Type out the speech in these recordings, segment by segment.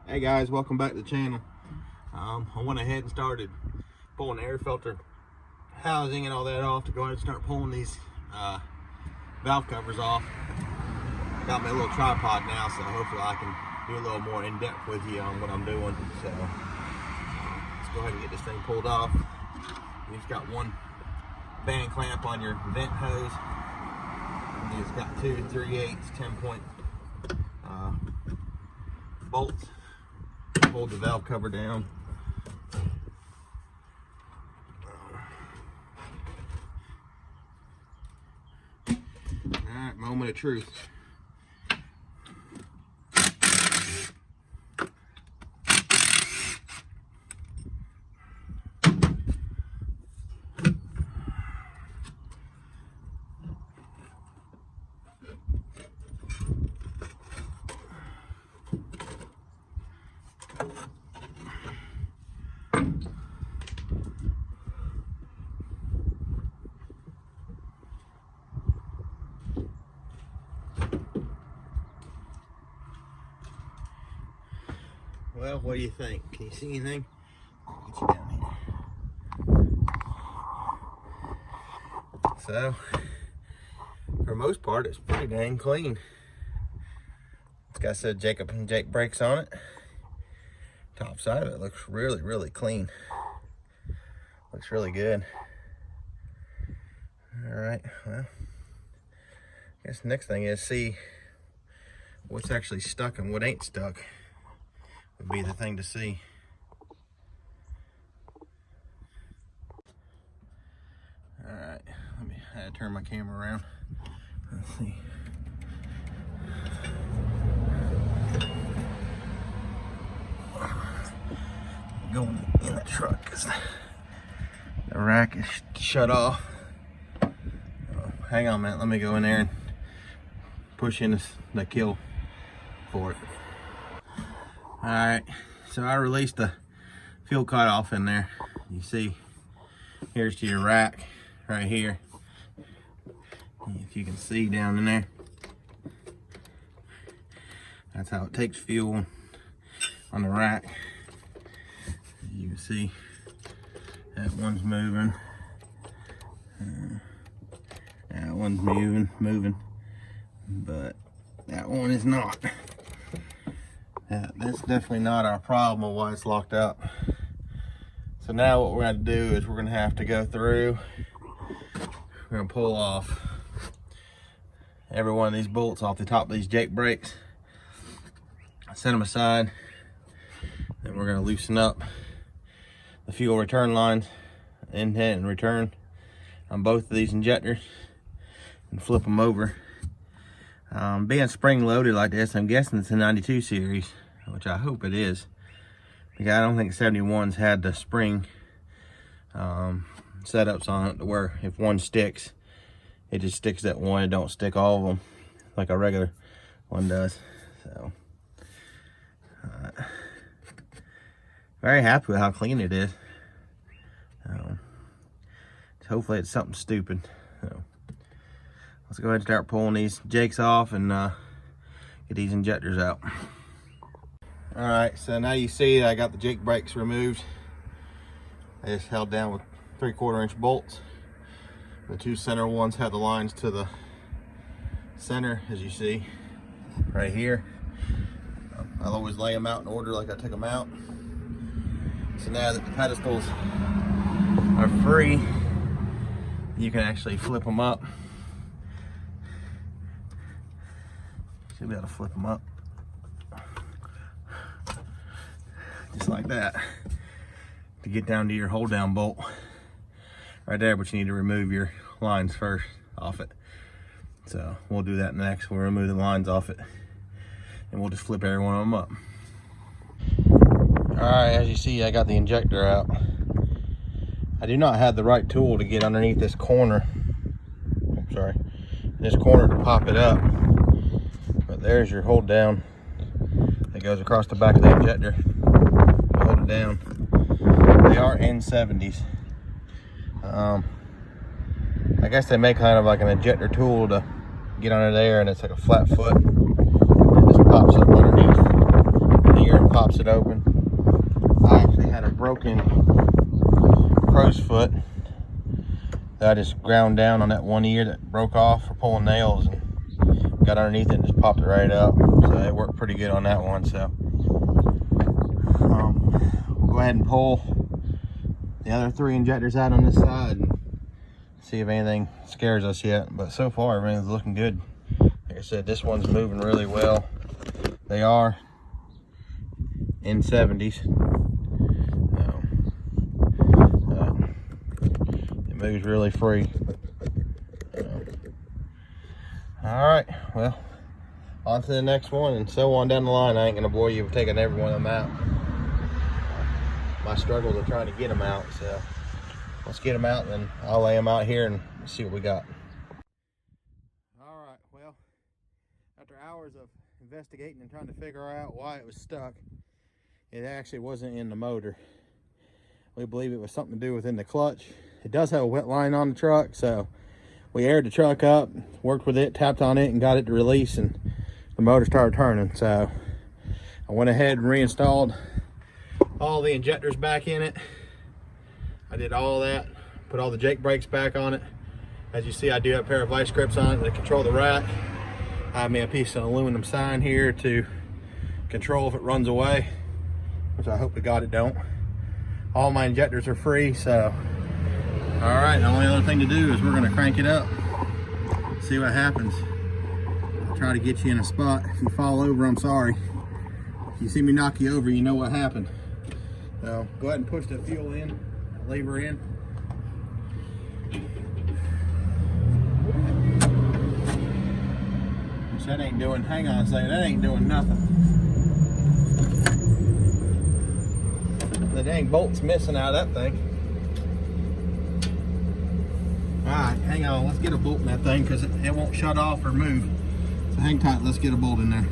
Hey guys, welcome back to the channel. I went ahead and started pulling the air filter housing and all that off to go ahead and start pulling these valve covers off. Got my little tripod now, so hopefully I can do a little more in depth with you on what I'm doing. So let's go ahead and get this thing pulled off. You just got one band clamp on your vent hose. And it's got 2 3/8 10-point bolts. Hold the valve cover down. Alright, moment of truth. Well, what do you think? Can you see anything? I'll get you down here. So, for the most part, it's pretty dang clean. It's got said Jacob and Jake brakes on it. Top side of it looks really, really clean. Looks really good. All right, well, I guess the next thing is see what's actually stuck and what ain't stuck. Would be the thing to see. All right, I had to turn my camera around. Let's see. Going in the truck because the rack is shut off. Hang on a minute, let me go in there and push in the kill for it. All right, so I released the fuel cutoff in there. You see, here's to your rack right here. If you can see down in there, that's how it takes fuel on the rack. You can see that one's moving. That one's moving, but that one is not. That's definitely not our problem of why it's locked up. So now what we're going to do is we're going to have to go through, we're going to pull off every one of these bolts off the top of these Jake brakes, set them aside, then we're going to loosen up the fuel return lines, intake and return on both of these injectors and flip them over. Being spring loaded like this, I'm guessing it's a 92 series, which I hope it is, because I don't think 71s had the spring setups on it to where if one sticks, it just sticks that one. It don't stick all of them like a regular one does. So very happy with how clean it is. Hopefully it's something stupid. So let's go ahead and start pulling these Jakes off and get these injectors out. All right, so now you see I got the Jake brakes removed. I just held down with 3/4 inch bolts. The two center ones have the lines to the center, as you see right here. I'll always lay them out in order like I took them out. So now that the pedestals are free, you can actually flip them up. Should be able to flip them up just like that to get down to your hold down bolt right there, but you need to remove your lines first off it. So we'll do that next. We'll remove the lines off it and we'll just flip every one of them up. All right, as you see, I got the injector out. I do not have the right tool to get underneath this corner. I'm sorry, this corner to pop it up. But there's your hold down that goes across the back of the injector. Hold it down. They are N70s. I guess they make kind of like an injector tool to get under there, and it's like a flat foot. It just pops up underneath. in here and pops it open. I actually had a broken crow's foot that I just ground down on that one ear that broke off for pulling nails, and got underneath it and just popped it right up. So it worked pretty good on that one. So we'll go ahead and pull the other 3 injectors out on this side and see if anything scares us yet. But so far everything's looking good. Like I said, this one's moving really well. They are in 70s. It moves really free. All right, well, on to the next one, and so on down the line. I ain't gonna bore you with taking every one of them out. My struggles are trying to get them out, so let's get them out, and then I'll lay them out here and see what we got. All right, well, after hours of investigating and trying to figure out why it was stuck, it actually wasn't in the motor. We believe it was something to do within the clutch. It does have a wet line on the truck, so we aired the truck up, worked with it, tapped on it, and got it to release, and the motor started turning. So I went ahead and reinstalled all the injectors back in it. I did all that, put all the Jake brakes back on it. As you see, I do have a pair of vice grips on it to control the rack. I have me a piece of aluminum sign here to control if it runs away, which I hope to God it don't. All my injectors are free, so all right, the only other thing to do is we're gonna crank it up, see what happens. I'll try to get you in a spot. If you fall over, I'm sorry. If you see me knock you over, you know what happened. So go ahead and push the fuel in, lever in. Which that ain't doing, hang on a second, that ain't doing nothing. The dang bolt's missing out of that thing. All right, hang on, let's get a bolt in that thing because it won't shut off or move. So hang tight, let's get a bolt in there.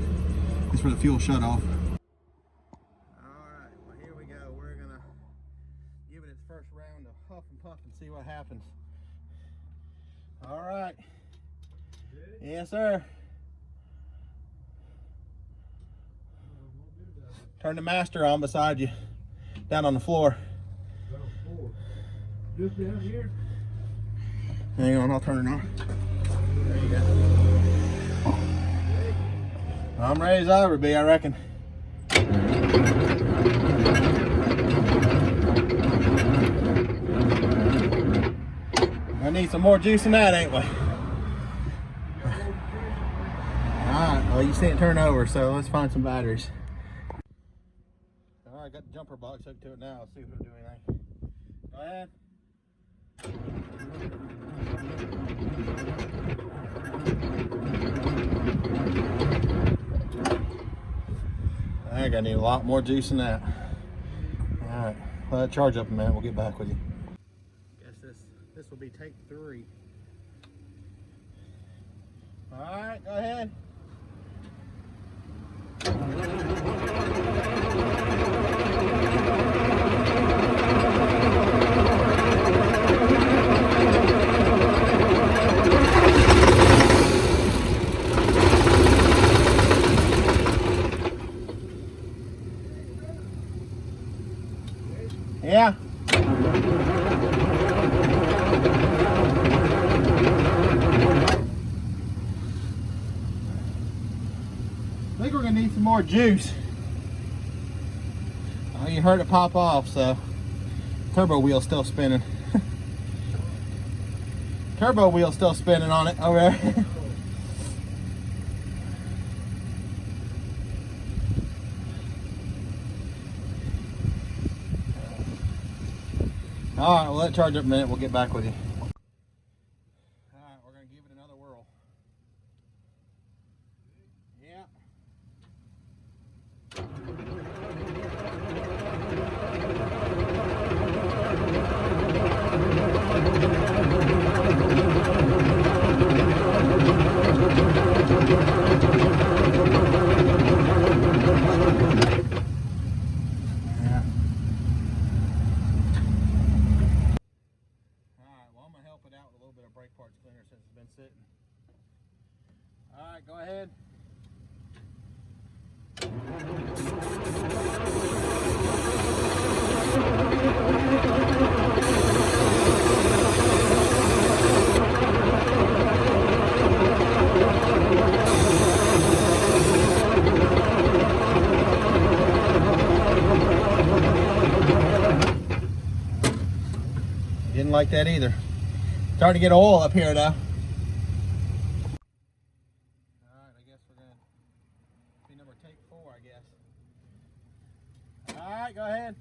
That's where the fuel shut off. All right, well here we go. We're gonna give it its first round of huff and puff and see what happens. All right. Ready? Yes, sir. Turn the master on beside you, down on the floor. Just down here? Hang on, I'll turn it on. There you go. I'm ready as I ever be, I reckon. I need some more juice than that, ain't we? Alright, well you see it turn over, so let's find some batteries. Alright, got the jumper box hooked to it now. Let's see if it'll do anything. Go ahead. I think I need a lot more juice than that. Alright, let it charge up a minute, we'll get back with you. Guess this will be take 3. Alright, go ahead. Yeah. I think we're gonna need some more juice. Oh, you heard it pop off, so turbo wheel's still spinning. Turbo wheel's still spinning on it over there. All right, well, let it charge up a minute. We'll get back with you. All right, we're gonna give it another whirl. Yeah. like that either. Starting to get oil up here though. Alright, I guess we're gonna be number take 4, I guess. Alright, go ahead.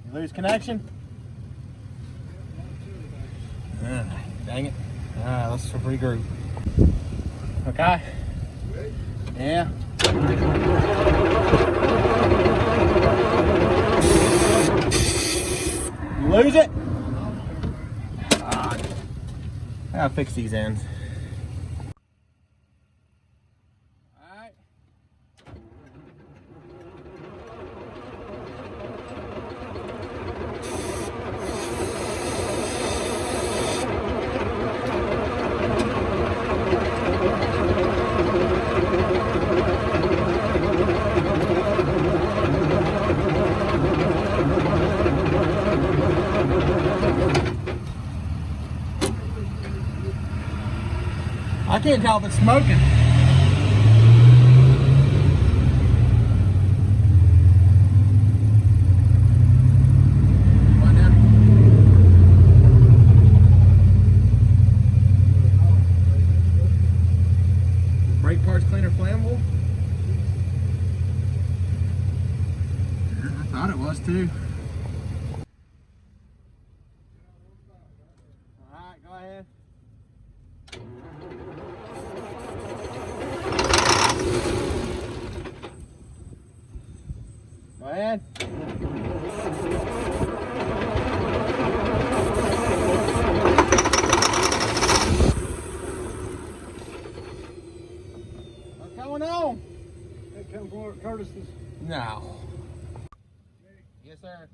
You lose connection? Dang it. Alright, let's regroup. Okay. Yeah. You lose it? I gotta fix these ends. Alright. I can't tell if it's smoking. What now? Brake parts cleaner flammable? I thought it was too. Alright, go ahead. Go ahead. What's going on? That come from Curtis's. No. Yes, sir.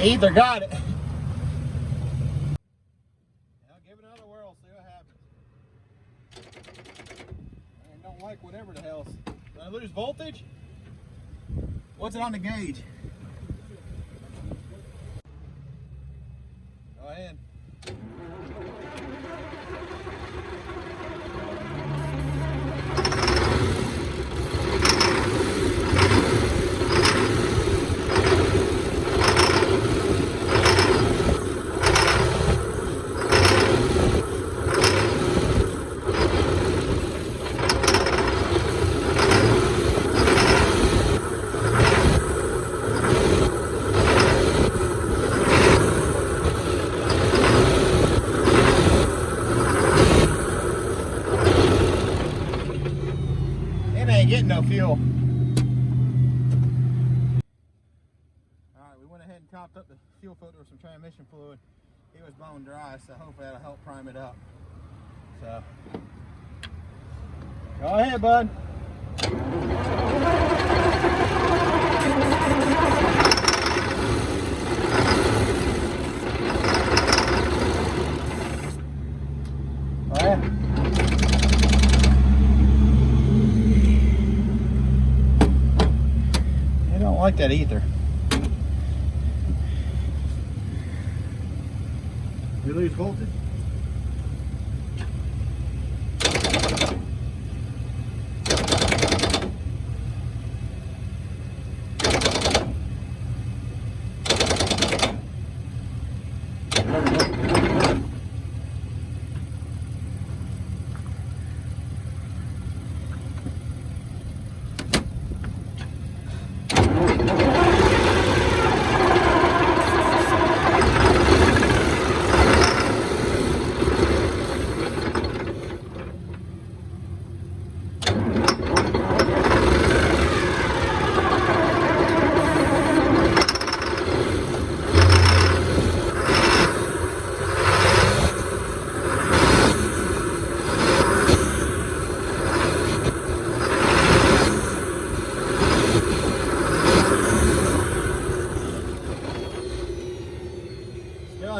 Either got it. I'll give it another whirl, see what happens. I don't like whatever the hell's. Did I lose voltage? What's it on the gauge? Go ahead. Ain't getting no fuel. Alright, we went ahead and topped up the fuel filter with some transmission fluid. It was bone dry, so hopefully that'll help prime it up. So, go ahead, bud. Go ahead. I don't like that either. You lose voltage.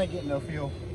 ain't getting no fuel.